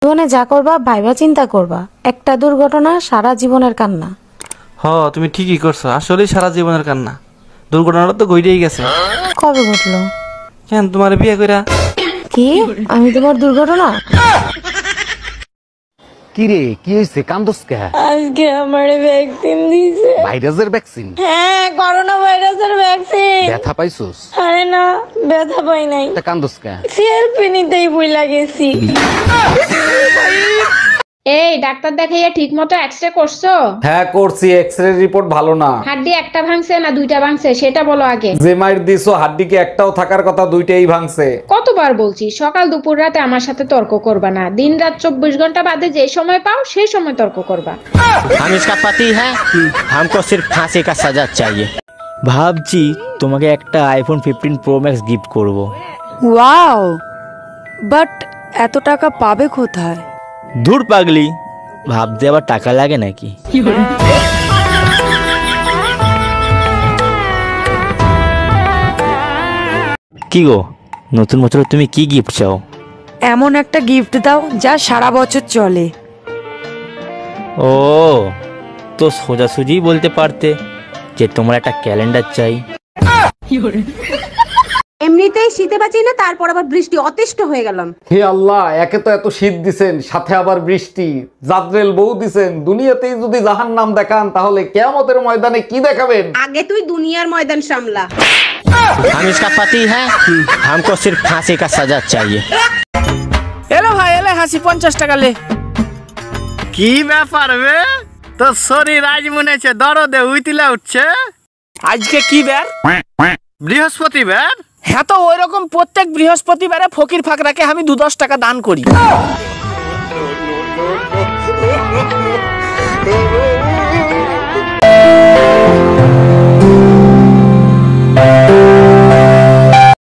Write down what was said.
জীবনে যা করবা ভাইবা চিন্তা করবা, একটা দুর্ঘটনা সারা জীবনের কান্না। তুমি ঠিকই করছো, আসলে সারা জীবনের কান্না। দুর্ঘটনাটা তো ঘটেই গেছে। কবে ঘটলো? কেন তোমার বিয়ে কইরা? কি আমি তোমার দুর্ঘটনা? কি রে, কি হইছে? কান্দস কে? আজকে আমারে ভ্যাকসিন দিছে। ভাইরাসের ভ্যাকসিন? হ্যাঁ, করোনা ভাইরাসের ভ্যাকসিন। ব্যথা পাইছস? আরে না, ব্যথা পাই নাই। তা কান্দস কে? সেলফি নিতেই ভুলে গেছি। এই ডাক্তার দেখাইয়া ঠিক মতো এক্সরে করছো? হ্যাঁ করছি, এক্সরে রিপোর্ট ভালো না। হাড্ডি একটা ভাঙছে না দুইটা ভাঙছে সেটা বলো আগে। যে মাইর দিছো হাড্ডি কি একটাও থাকার কথা, দুইটাই ভাঙছে। কতবার বলছি সকাল দুপুর রাতে আমার সাথে তর্ক করবা না, দিন রাত 24 ঘন্টা বাদে যে সময় পাও সেই সময় তর্ক করবা। हम इसका पति है, हमको सिर्फ फांसी का सजा चाहिए। ভাবছি তোমাকে একটা আইফোন 15 প্রো ম্যাক্স গিফট করব। ওয়াও, বাট এত টাকা পাবে কোথায়? দূর পাগলি, ভাবতে আবার টাকা লাগে নাকি? কি গো, নতুন বছরে তুমি কি গিফট চাও? এমন একটা গিফট দাও যা সারা বছর চলে। ও, তো সোজাসুজি বলতে পারতে যে তোমার একটা ক্যালেন্ডার চাই। এমনিতেই শীতে বাঁচি না, তারপর আবার বৃষ্টি, অতিষ্ঠ হয়ে গেলাম। হে আল্লাহ, একে তো এত শীত দিছেন, সাথে আবার বৃষ্টি, জাদ্রেল বউ দিছেন। দুনিয়াতেই যদি জাহান্নাম দেখান তাহলে কিয়ামতের ময়দানে কি দেখাবেন? আগে তুই দুনিয়ার ময়দান সামলা। हम इसका पति है, हमको सिर्फ फांसी का सजा चाहिए। এলো ভাই, এলে হাসি 50 টাকা লে। কি ব্যাপার বে, তোর শরীর আজ মনে হচ্ছে দরদে উইতিলা উঠছে। আজকে কি বার? বৃহস্পতিবার। হ্যাঁ, তো ওই রকম প্রত্যেক বৃহস্পতিবারে ফকির ফাকরাকে আমি 2-10 টাকা দান করি।